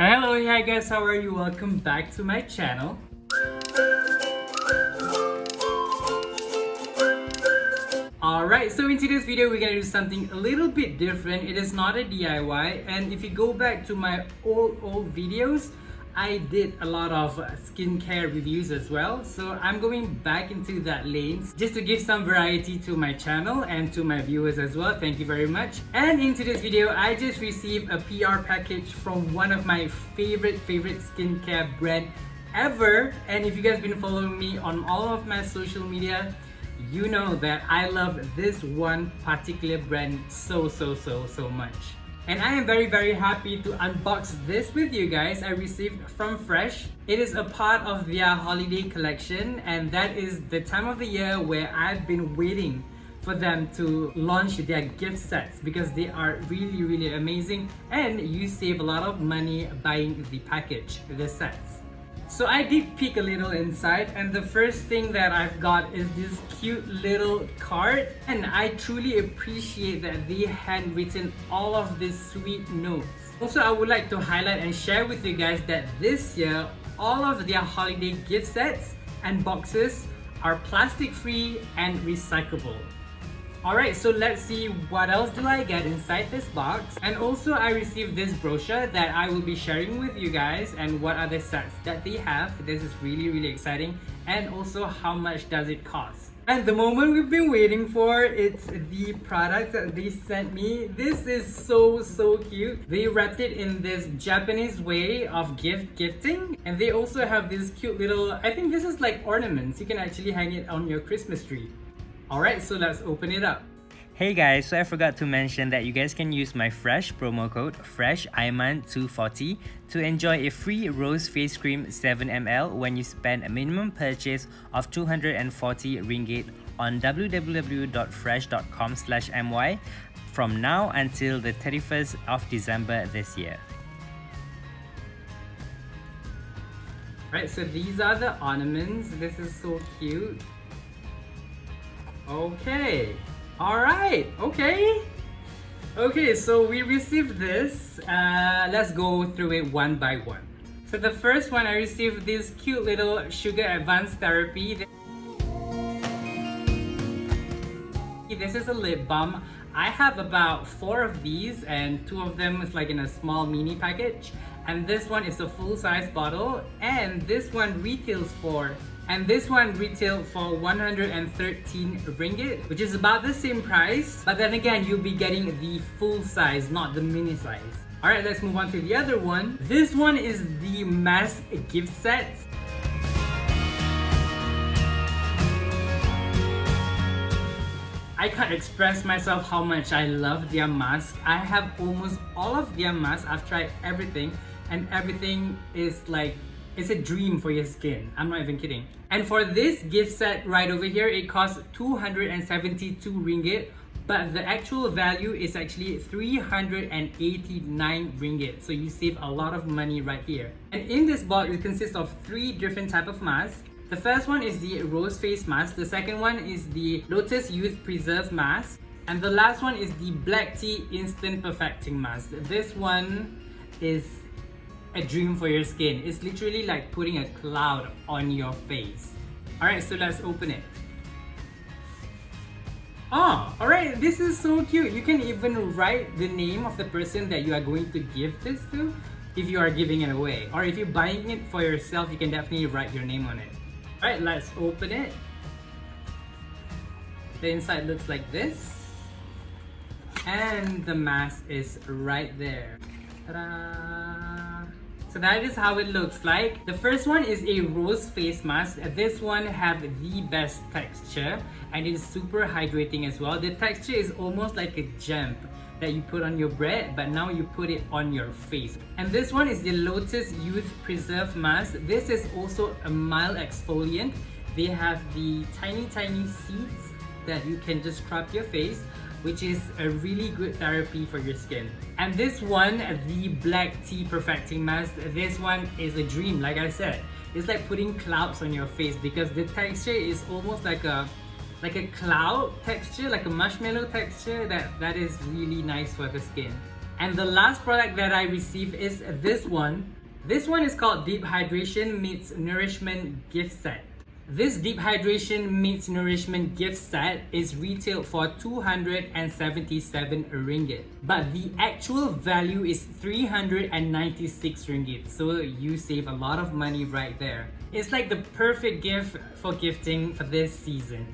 Hello, hi guys, how are you? Welcome back to my channel. Alright, so in today's video we're gonna do something a little bit different. It is not a DIY, and if you go back to my old videos, I did a lot of skincare reviews as well. So I'm going back into that lane just to give some variety to my channel and to my viewers as well. Thank you very much. And in today's video, I just received a PR package from one of my favorite skincare brand ever. And if you guys been following me on all of my social media, you know that I love this one particular brand so much. And I am very happy to unbox this with you guys. I received from Fresh. It is a part of their holiday collection, and that is the time of the year where I've been waiting for them to launch their gift sets because they are really amazing, and you save a lot of money buying the package, the sets. So I did peek a little inside, and the first thing that I've got is this cute little card, and I truly appreciate that they handwritten all of these sweet notes. Also, I would like to highlight and share with you guys that this year all of their holiday gift sets and boxes are plastic free and recyclable. Alright, so let's see what else do I get inside this box. And also I received this brochure that I will be sharing with you guys, and what are the sets that they have. This is really exciting, and also how much does it cost. And the moment we've been waiting for, it's the product that they sent me. This is so cute. They wrapped it in this Japanese way of gifting, and they also have this cute little, I think this is like ornaments. You can actually hang it on your Christmas tree. Alright, so let's open it up. Hey guys, so I forgot to mention that you guys can use my Fresh promo code FRESHAIMAN240 to enjoy a free rose face cream 7ml when you spend a minimum purchase of 240 ringgit on www.fresh.com/my from now until the 31st of December this year. Right, so these are the ornaments. This is so cute. Okay. Alright, okay, so we received this. Let's go through it one by one. So the first one, I received this cute little sugar advanced therapy. This is a lip balm. I have about 4 of these, and 2 of them is like in a small mini package, and this one is a full-size bottle, and this one retails for 113 ringgit, which is about the same price, but then again, you'll be getting the full size, not the mini size. Alright, let's move on to the other one. This one is the mask gift set. I can't express myself how much I love their mask. I have almost all of their masks. I've tried everything, and everything is like, it's a dream for your skin. I'm not even kidding. And for this gift set right over here, it costs 272 ringgit, but the actual value is actually 389 ringgit. So you save a lot of money right here. And in this box, it consists of 3 different types of masks. The first one is the rose face mask. The second one is the Lotus Youth Preserve mask. And the last one is the black tea instant perfecting mask. This one is a dream for your skin. It's literally like putting a cloud on your face. Alright, so let's open it. Oh, alright, this is so cute. You can even write the name of the person that you are going to give this to if you are giving it away. Or if you're buying it for yourself, you can definitely write your name on it. Alright, let's open it. The inside looks like this. And the mask is right there. Ta-da! So that is how it looks like. The first one is a rose face mask. This one have the best texture, and it is super hydrating as well. The texture is almost like a gem that you put on your bread, but now you put it on your face. And this one is the Lotus Youth Preserve mask. This is also a mild exfoliant. They have the tiny seeds that you can just scrub your face, which is a really good therapy for your skin. And this one, the black tea perfecting mask, this one is a dream. Like I said, it's like putting clouds on your face because the texture is almost like a cloud texture, like a marshmallow texture that is really nice for the skin. And the last product that I received is this one. This one is called Deep Hydration Meets Nourishment Gift Set. This Deep Hydration Meets Nourishment gift set is retailed for 277 ringgit. But the actual value is 396 ringgit. So you save a lot of money right there. It's like the perfect gift for gifting for this season.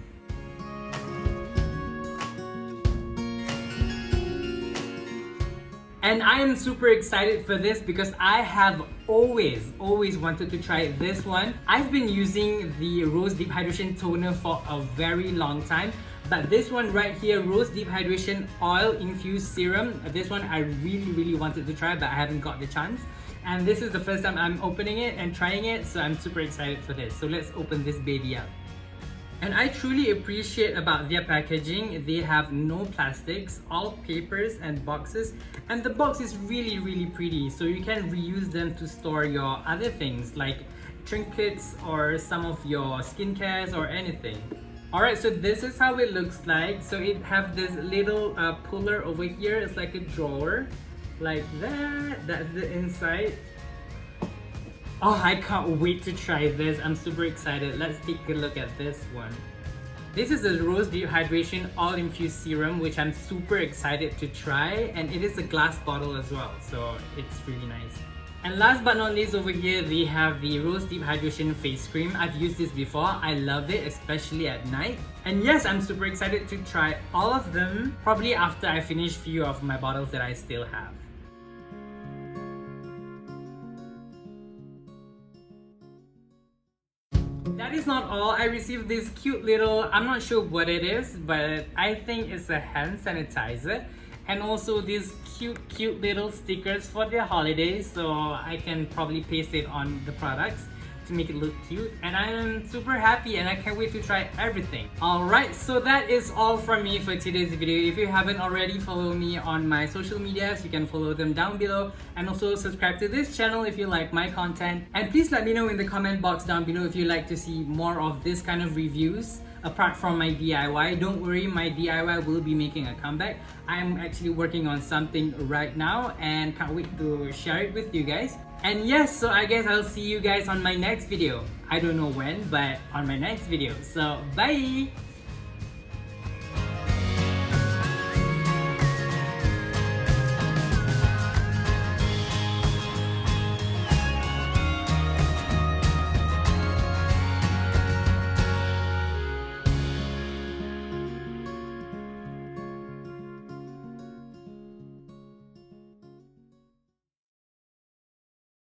And I am super excited for this because I have always wanted to try this one. I've been using the Rose Deep Hydration Toner for a very long time. But this one right here, Rose Deep Hydration Oil Infused Serum, this one I really wanted to try, but I haven't got the chance. And this is the first time I'm opening it and trying it, so I'm super excited for this. So let's open this baby up. And I truly appreciate about their packaging. They have no plastics, all papers and boxes. And the box is really pretty, so you can reuse them to store your other things like trinkets or some of your skincare or anything. Alright, so this is how it looks like. So it have this little puller over here. It's like a drawer, like that. That's the inside. Oh, I can't wait to try this. I'm super excited. Let's take a look at this one. This is a Rose Deep Hydration All Infused Serum, which I'm super excited to try. And it is a glass bottle as well, so it's really nice. And last but not least, over here, they have the Rose Deep Hydration Face Cream. I've used this before. I love it, especially at night. And yes, I'm super excited to try all of them, probably after I finish few of my bottles that I still have. That is not all. I received this cute little, I'm not sure what it is, but I think it's a hand sanitizer. And also these cute little stickers for the holidays, so I can probably paste it on the products to make it look cute. And I am super happy and I can't wait to try everything. Alright, so that is all from me for today's video. If you haven't already, follow me on my social medias. You can follow them down below. And also subscribe to this channel if you like my content. And please let me know in the comment box down below if you like to see more of this kind of reviews. Apart from my DIY, don't worry, my DIY will be making a comeback. I'm actually working on something right now and can't wait to share it with you guys. And yes, so I guess I'll see you guys on my next video. I don't know when, but on my next video. So bye!